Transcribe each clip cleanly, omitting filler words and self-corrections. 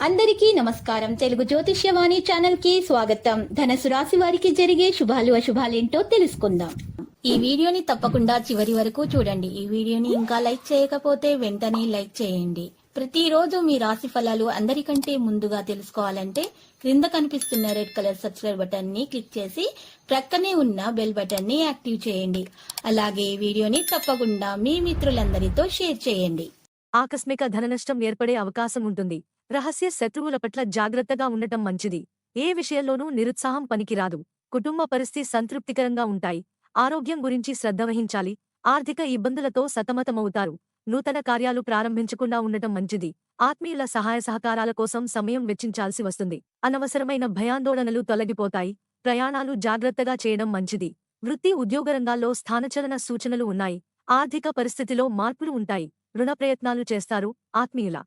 అందరికీ నమస్కారం. తెలుగు జ్యోతిష్యవాణి ఛానల్ కి స్వాగతం. ధనుసు రాశి వారికి జరిగే శుభాలు అశుభాలేంటో తెలుసుకుందాం. ఈ వీడియోని తప్పకుండా చివరి వరకు చూడండి. ఈ వీడియోని ఇంకా లైక్ చేయకపోతే వెంటనే లైక్ చేయండి. ప్రతిరోజు మీ రాశి ఫలాలు అందరికంటే ముందుగా తెలుసుకోవాలంటే క్రింద కనిపిస్తున్న రెడ్ కలర్ సబ్స్క్రైబ్ బటన్ ని క్లిక్ చేసి ప్రక్కనే ఉన్న బెల్ బటన్ ని యాక్టివ్ చేయండి. అలాగే ఈ వీడియోని తప్పకుండా మీ మిత్రులందరితో షేర్ చేయండి. ఆకస్మిక ధననష్టం ఏర్పడే అవకాశం ఉంటుంది. రహస్య శత్రువుల పట్ల జాగ్రత్తగా ఉండటం మంచిది. ఏ విషయంలోనూ నిరుత్సాహం పనికిరాదు. కుటుంబ పరిస్థితి సంతృప్తికరంగా ఉంటాయి. ఆరోగ్యం గురించి శ్రద్ధ వహించాలి. ఆర్థిక ఇబ్బందులతో సతమతమవుతారు. నూతన కార్యాలు ప్రారంభించకుండా ఉండటం మంచిది. ఆత్మీయుల సహాయ సహకారాల కోసం సమయం వెచ్చించాల్సి వస్తుంది. అనవసరమైన భయాందోళనలు తొలగిపోతాయి. ప్రయాణాలు జాగ్రత్తగా చేయడం మంచిది. వృత్తి ఉద్యోగ రంగాల్లో స్థానచలన సూచనలు ఉన్నాయి. ఆర్థిక పరిస్థితిలో మార్పులు ఉంటాయి. రుణ ప్రయత్నాలు చేస్తారు. ఆత్మీయుల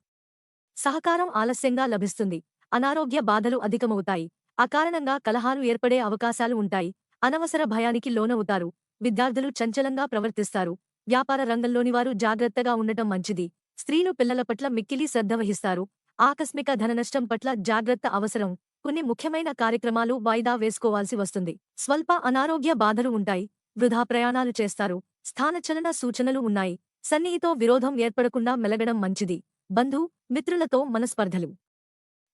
సహకారం ఆలస్యంగా లభిస్తుంది. అనారోగ్య బాధలు అధికమవుతాయి. అకారణంగా కలహాలు ఏర్పడే అవకాశాలు ఉంటాయి. అనవసర భయానికి లోనవుతారు. విద్యార్థులు చంచలంగా ప్రవర్తిస్తారు. వ్యాపార రంగంలోని వారు జాగ్రత్తగా ఉండటం మంచిది. స్త్రీలు పిల్లల పట్ల మిక్కిలి శ్రద్ధ వహిస్తారు. ఆకస్మిక ధననష్టం పట్ల జాగ్రత్త అవసరం. కొన్ని ముఖ్యమైన కార్యక్రమాలు వాయిదా వేసుకోవాల్సి వస్తుంది. స్వల్ప అనారోగ్య బాధలు ఉంటాయి. వృధా ప్రయాణాలు చేస్తారు. స్థానచలన సూచనలు ఉన్నాయి. సన్నిహితో విరోధం ఏర్పడకుండా మెలగడం మంచిది. బంధు మిత్రులతో మనస్పర్ధలు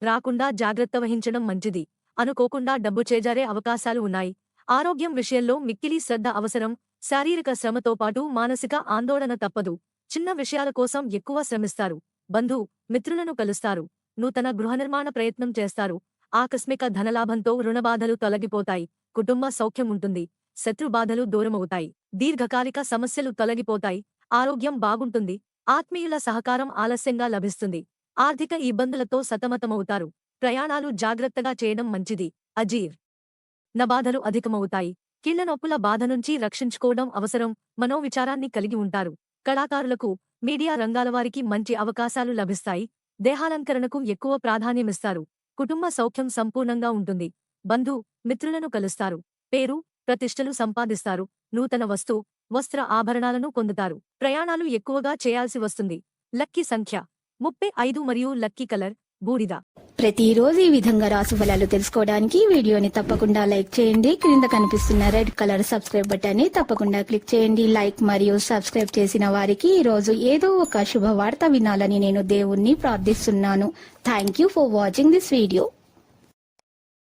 రాకుండా జాగ్రత్త వహించడం మంచిది. అనుకోకుండా డబ్బు చేజారే అవకాశాలు ఉన్నాయి. ఆరోగ్యం విషయంలో మిక్కిలి శ్రద్ధ అవసరం. శారీరక శ్రమతో పాటు మానసిక ఆందోళన తప్పదు. చిన్న విషయాల కోసం ఎక్కువ శ్రమిస్తారు. బంధు మిత్రులను కలుస్తారు. నూతన గృహనిర్మాణ ప్రయత్నం చేస్తారు. ఆకస్మిక ధనలాభంతో రుణబాధలు తొలగిపోతాయి. కుటుంబ సౌఖ్యం ఉంటుంది. శత్రుబాధలు దూరమవుతాయి. దీర్ఘకాలిక సమస్యలు తొలగిపోతాయి. ఆరోగ్యం బాగుంటుంది. ఆత్మీయుల సహకారం ఆలస్యంగా లభిస్తుంది. ఆర్థిక ఇబ్బందులతో సతమతమవుతారు. ప్రయాణాలు జాగ్రత్తగా చేయడం మంచిది. అజీర్ నబాధలు అధికమవుతాయి. కీళ్ల నొప్పుల బాధ నుంచి రక్షించుకోవడం అవసరం. మనోవిచారాన్ని కలిగి ఉంటారు. కళాకారులకు, మీడియా రంగాలవారికి మంచి అవకాశాలు లభిస్తాయి. దేహాలంకరణకు ఎక్కువ ప్రాధాన్యమిస్తారు. కుటుంబ సౌఖ్యం సంపూర్ణంగా ఉంటుంది. బంధు మిత్రులను కలుస్తారు. పేరు ప్రతిష్టలు సంపాదిస్తారు. నూతన వస్త్ర ఆభరణాలను పొందుతారు. ప్రయాణాలు ఎక్కువగా చేయాల్సి వస్తుంది. లక్కీ సంఖ్య 35 మరియు లక్కీ కలర్ బూడిద. ప్రతిరోజు ఈ విధంగా రాశి ఫలాలు తెలుసుకోవడానికి వీడియోని తప్పకుండా లైక్ చేయండి. క్రింద కనిపిస్తున్న రెడ్ కలర్ సబ్స్క్రైబ్ బటన్ ని తప్పకుండా క్లిక్ చేయండి. లైక్ మరియు సబ్స్క్రైబ్ చేసిన వారికి ఈ రోజు ఏదో ఒక శుభవార్త వినాలని నేను దేవుణ్ణి ప్రార్థిస్తున్నాను. Thank you for watching this video.